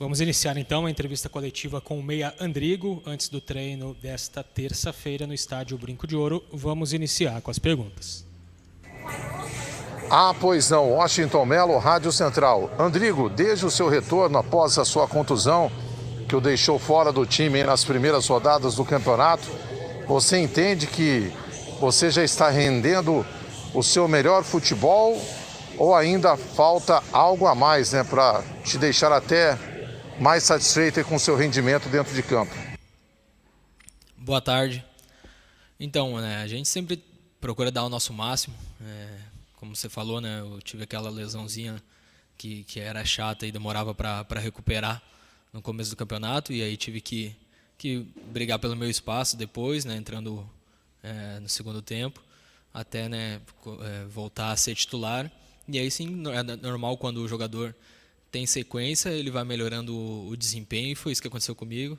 Vamos iniciar então a entrevista coletiva com o meia Andrigo, antes do treino desta terça-feira no estádio Brinco de Ouro. Vamos iniciar com as perguntas. Pois não, Washington Melo, Rádio Central. Andrigo, desde o seu retorno após a sua contusão, que o deixou fora do time nas primeiras rodadas do campeonato, você entende que você já está rendendo o seu melhor futebol ou ainda falta algo a mais, né, para te deixar até mais satisfeito com o seu rendimento dentro de campo? Boa tarde. Então, a gente sempre procura dar o nosso máximo. Como você falou, né, eu tive aquela lesãozinha que era chata e demorava para recuperar no começo do campeonato, e aí tive que brigar pelo meu espaço depois, né, entrando no segundo tempo, até, né, voltar a ser titular. E aí sim, é normal quando o jogador tem sequência, ele vai melhorando o desempenho, e foi isso que aconteceu comigo.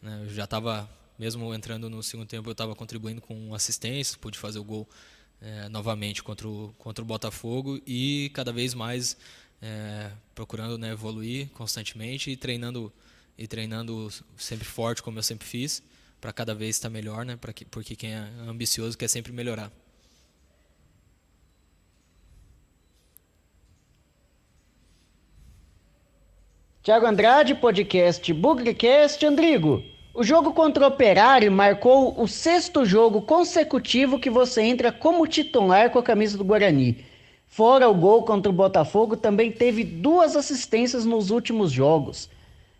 Eu já estava, mesmo entrando no segundo tempo, eu estava contribuindo com assistência, pude fazer o gol novamente contra o Botafogo, e cada vez mais procurando, né, evoluir constantemente e treinando sempre forte, como eu sempre fiz, para cada vez estar melhor, né, porque quem é ambicioso quer sempre melhorar. Thiago Andrade, podcast BugriCast. Andrigo, o jogo contra o Operário marcou o 6º jogo consecutivo que você entra como titular com a camisa do Guarani. Fora o gol contra o Botafogo, também teve 2 assistências nos últimos jogos.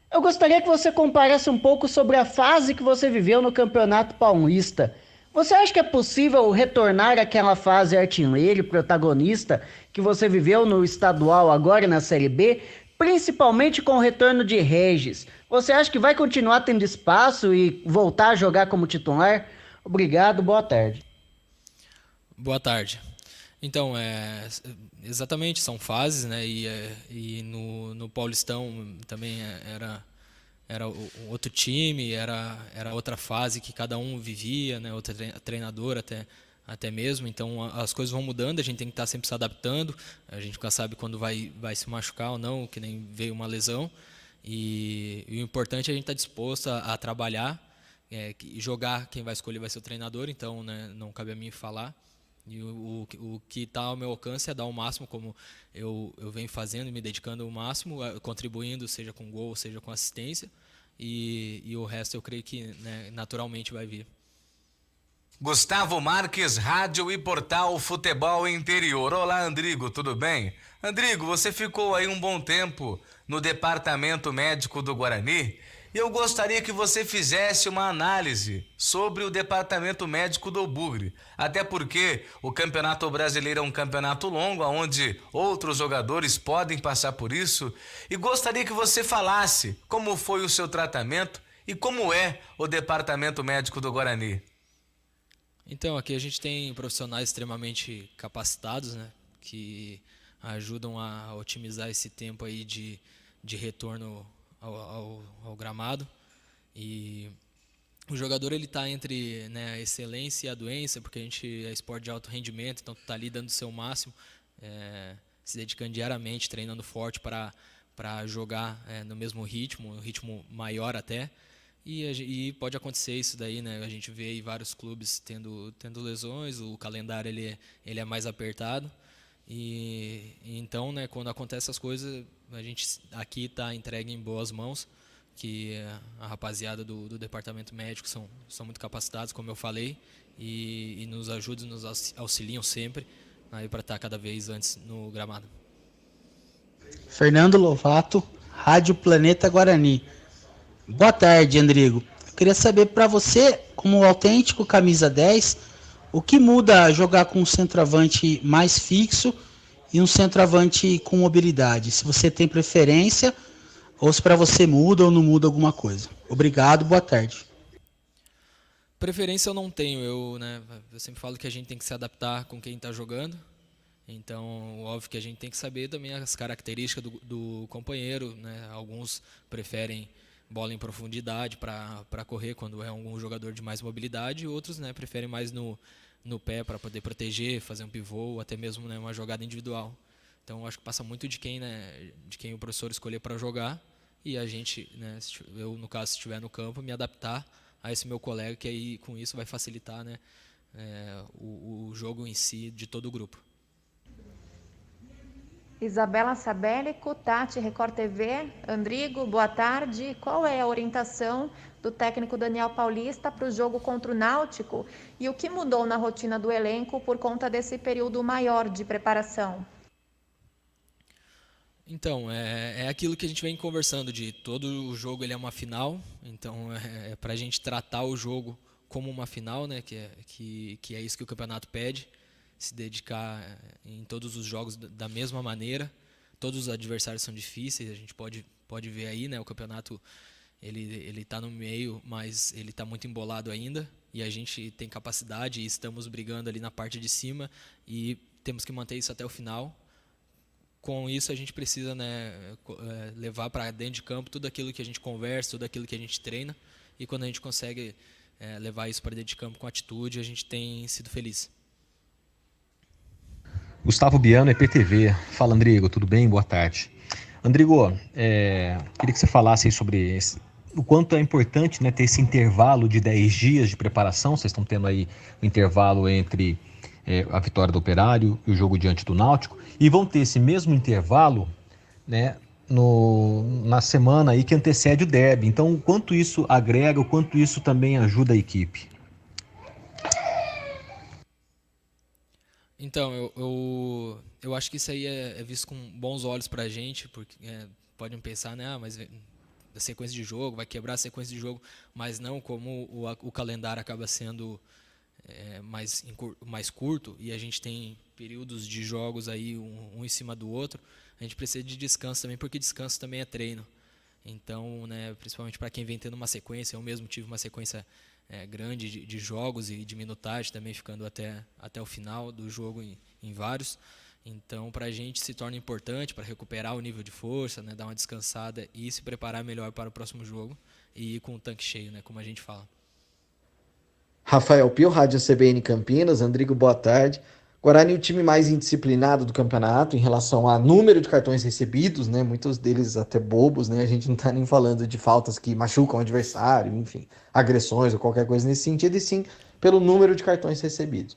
Eu gostaria que você comparasse um pouco sobre a fase que você viveu no Campeonato Paulista. Você acha que é possível retornar àquela fase artilheiro, protagonista, que você viveu no estadual agora na Série B? Principalmente com o retorno de Regis. Você acha que vai continuar tendo espaço e voltar a jogar como titular? Obrigado, boa tarde. Boa tarde. Então, exatamente, são fases, né? E no Paulistão também era outro time, era outra fase que cada um vivia, né? Outro treinador até mesmo. Então as coisas vão mudando, a gente tem que estar sempre se adaptando. A gente nunca sabe quando vai se machucar ou não, que nem veio uma lesão. E o importante é a gente estar disposto a trabalhar, jogar. Quem vai escolher vai ser o treinador, então, né, não cabe a mim falar. E o que está ao meu alcance é dar o máximo, como eu venho fazendo, me dedicando o máximo, contribuindo, seja com gol, seja com assistência. E o resto eu creio que, né, naturalmente vai vir. Gustavo Marques, Rádio e Portal Futebol Interior. Olá, Andrigo, tudo bem? Andrigo, você ficou aí um bom tempo no departamento médico do Guarani, e eu gostaria que você fizesse uma análise sobre o departamento médico do Bugre, até porque o Campeonato Brasileiro é um campeonato longo, onde outros jogadores podem passar por isso, e gostaria que você falasse como foi o seu tratamento e como é o departamento médico do Guarani. Então, aqui a gente tem profissionais extremamente capacitados, né, que ajudam a otimizar esse tempo aí de retorno ao gramado. E o jogador está entre, né, a excelência e a doença, porque a gente é esporte de alto rendimento, então está ali dando o seu máximo, se dedicando diariamente, treinando forte para jogar no mesmo ritmo, um ritmo maior até. E pode acontecer isso daí, né? A gente vê aí vários clubes tendo lesões, o calendário ele é mais apertado. E então, né, quando acontecem essas coisas, a gente aqui está entregue em boas mãos, que a rapaziada do departamento médico são muito capacitados, como eu falei, e nos ajudam, nos auxiliam sempre aí para estar cada vez antes no gramado. Fernando Lovato, Rádio Planeta Guarani. Boa tarde, Andrigo. Eu queria saber para você, como autêntico camisa 10, o que muda jogar com um centroavante mais fixo e um centroavante com mobilidade? Se você tem preferência ou se para você muda ou não muda alguma coisa. Obrigado, boa tarde. Preferência eu não tenho, eu sempre falo que a gente tem que se adaptar com quem está jogando. Então, óbvio que a gente tem que saber também as características do companheiro, né? Alguns preferem bola em profundidade para correr quando é algum jogador de mais mobilidade, e outros, né, preferem mais no pé para poder proteger, fazer um pivô, ou até mesmo, né, uma jogada individual. Então acho que passa muito de quem o professor escolher para jogar, e a gente, né, eu no caso se estiver no campo, me adaptar a esse meu colega, que aí com isso vai facilitar, né, o jogo em si de todo o grupo. Isabela Sabelli, Cutati, Record TV. Andrigo, boa tarde. Qual é a orientação do técnico Daniel Paulista para o jogo contra o Náutico? E o que mudou na rotina do elenco por conta desse período maior de preparação? Então, é aquilo que a gente vem conversando, de todo o jogo ele é uma final, então é para a gente tratar o jogo como uma final, né, que é isso que o campeonato pede, se dedicar em todos os jogos da mesma maneira. Todos os adversários são difíceis, a gente pode ver aí, né, o campeonato ele está no meio, mas ele está muito embolado ainda, e a gente tem capacidade e estamos brigando ali na parte de cima e temos que manter isso até o final. Com isso a gente precisa, né, levar para dentro de campo tudo aquilo que a gente conversa, tudo aquilo que a gente treina, e quando a gente consegue levar isso para dentro de campo com atitude, a gente tem sido feliz. Gustavo Biano, EPTV. Fala, Andrigo, tudo bem? Boa tarde. Andrigo, queria que você falasse aí sobre o quanto é importante, né, ter esse intervalo de 10 dias de preparação. Vocês estão tendo aí o intervalo entre a vitória do Operário e o jogo diante do Náutico, e vão ter esse mesmo intervalo, né, na semana aí que antecede o derby. Então, o quanto isso agrega, o quanto isso também ajuda a equipe? Então, eu acho que isso aí é visto com bons olhos pra gente, porque podem pensar, né, mas a sequência de jogo, vai quebrar a sequência de jogo, mas não, como o calendário acaba sendo mais curto, e a gente tem períodos de jogos aí um em cima do outro, a gente precisa de descanso também, porque descanso também é treino. Então, né, principalmente para quem vem tendo uma sequência, eu mesmo tive uma sequência grande de jogos e de minutagem também, ficando até o final do jogo em vários. Então, para a gente se torna importante para recuperar o nível de força, né, dar uma descansada e se preparar melhor para o próximo jogo e ir com o tanque cheio, né, como a gente fala. Rafael Pio, Rádio CBN Campinas. Andrigo, boa tarde. Guarani, o time mais indisciplinado do campeonato em relação a número de cartões recebidos, né? Muitos deles até bobos, né? A gente não tá nem falando de faltas que machucam o adversário, enfim, agressões ou qualquer coisa nesse sentido, e sim pelo número de cartões recebidos.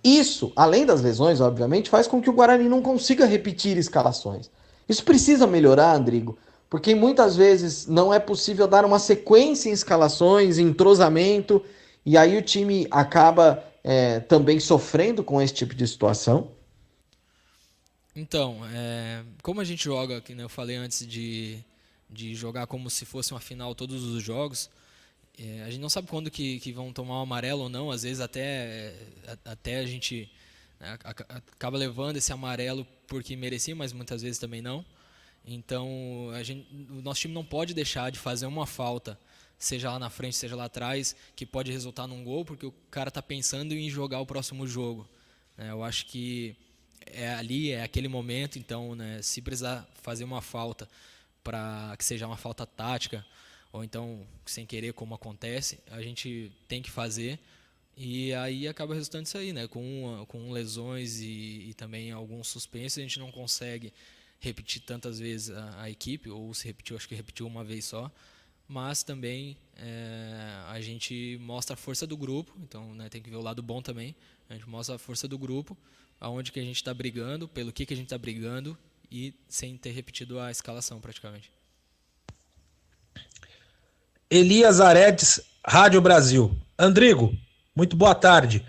Isso, além das lesões, obviamente, faz com que o Guarani não consiga repetir escalações. Isso precisa melhorar, Andrigo, porque muitas vezes não é possível dar uma sequência em escalações, em entrosamento, e aí o time acaba também sofrendo com esse tipo de situação. Então, como a gente joga, que eu falei antes de jogar como se fosse uma final todos os jogos, a gente não sabe quando que vão tomar o amarelo ou não. Às vezes até a gente acaba levando esse amarelo porque merecia, mas muitas vezes também não. Então, o nosso time não pode deixar de fazer uma falta, seja lá na frente, seja lá atrás, que pode resultar num gol, porque o cara está pensando em jogar o próximo jogo. Eu acho que é aquele momento. Então, né, se precisar fazer uma falta, para que seja uma falta tática, ou então sem querer, como acontece, a gente tem que fazer, e aí acaba resultando isso aí, né, com lesões e também alguns suspensos. A gente não consegue repetir tantas vezes a equipe, ou se repetiu, acho que repetiu uma vez só, mas também a gente mostra a força do grupo. Então, né, tem que ver o lado bom também. A gente mostra a força do grupo, aonde que a gente está brigando, pelo que a gente está brigando, e sem ter repetido a escalação praticamente. Elias Aredes, Rádio Brasil. Andrigo, muito boa tarde.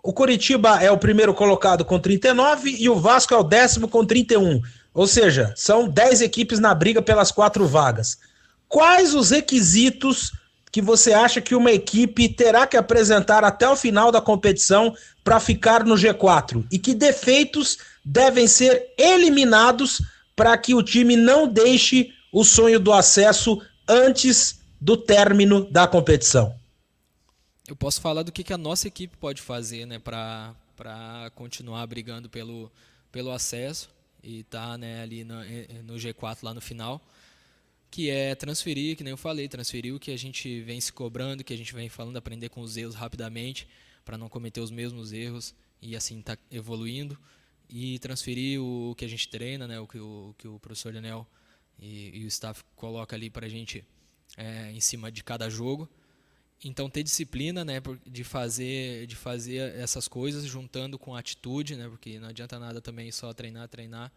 O Coritiba é o primeiro colocado com 39 e o Vasco é o 10º com 31. Ou seja, são 10 equipes na briga pelas 4 vagas. Quais os requisitos que você acha que uma equipe terá que apresentar até o final da competição para ficar no G4? E que defeitos devem ser eliminados para que o time não deixe o sonho do acesso antes do término da competição? Eu posso falar do que a nossa equipe pode fazer, né, para continuar brigando pelo acesso e estar, né, ali no G4 lá no final, que é transferir, que nem eu falei, transferir o que a gente vem se cobrando, que a gente vem falando, aprender com os erros rapidamente, para não cometer os mesmos erros e assim estar evoluindo, e transferir o que a gente treina, né, o que o professor Daniel e o staff coloca ali para a gente em cima de cada jogo. Então ter disciplina, né, de fazer essas coisas juntando com atitude, né, porque não adianta nada também só treinar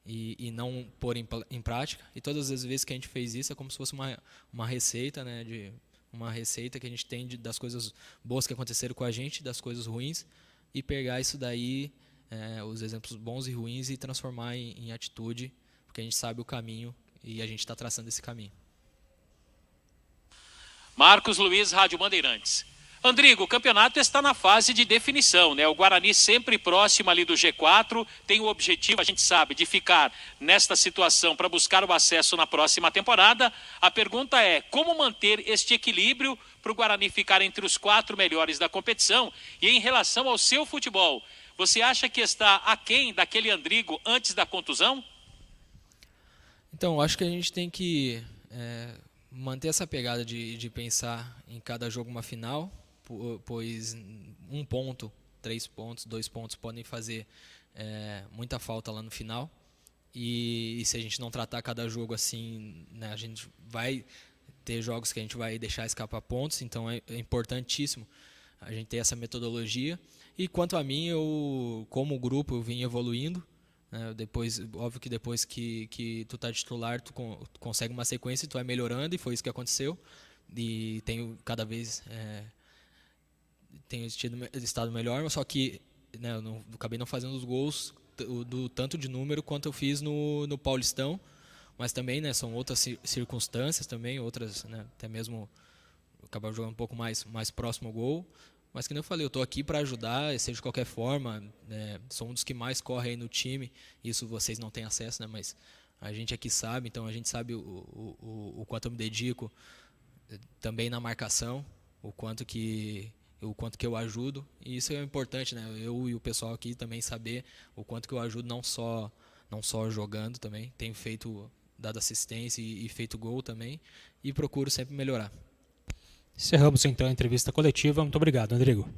e não pôr em prática. E todas as vezes que a gente fez isso é como se fosse uma receita, né, uma receita que a gente tem das coisas boas que aconteceram com a gente, das coisas ruins, e pegar isso daí, os exemplos bons e ruins, e transformar em atitude, porque a gente sabe o caminho e a gente está traçando esse caminho. Marcos Luiz, Rádio Bandeirantes. Andrigo, o campeonato está na fase de definição, né? O Guarani sempre próximo ali do G4, tem o objetivo, a gente sabe, de ficar nesta situação para buscar o acesso na próxima temporada. A pergunta é, como manter este equilíbrio para o Guarani ficar entre os 4 melhores da competição? E em relação ao seu futebol, você acha que está aquém daquele Andrigo antes da contusão? Então, acho que a gente tem que manter essa pegada de pensar em cada jogo uma final, pois 1 ponto, 3 pontos, 2 pontos podem fazer muita falta lá no final. E se a gente não tratar cada jogo assim, né, a gente vai ter jogos que a gente vai deixar escapar pontos, então é importantíssimo a gente ter essa metodologia. E quanto a mim, eu, como grupo, eu vim evoluindo. Óbvio que depois que tu tá titular, tu consegue uma sequência e tu vai melhorando, e foi isso que aconteceu. E tenho cada vez tenho estado melhor, mas só que, né, eu acabei não fazendo os gols do tanto de número quanto eu fiz no Paulistão, mas também, né, são outras circunstâncias também, outras, né, até mesmo acabar jogando um pouco mais próximo ao gol. Mas, como eu falei, eu estou aqui para ajudar, seja de qualquer forma, sou um dos que mais corre aí no time, isso vocês não têm acesso, né, mas a gente aqui sabe, então a gente sabe o quanto eu me dedico também na marcação, o quanto que eu ajudo, e isso é importante, né, eu e o pessoal aqui também saber o quanto que eu ajudo, não só jogando também, tenho dado assistência e feito gol também, e procuro sempre melhorar. Encerramos então a entrevista coletiva. Muito obrigado, Andrigo.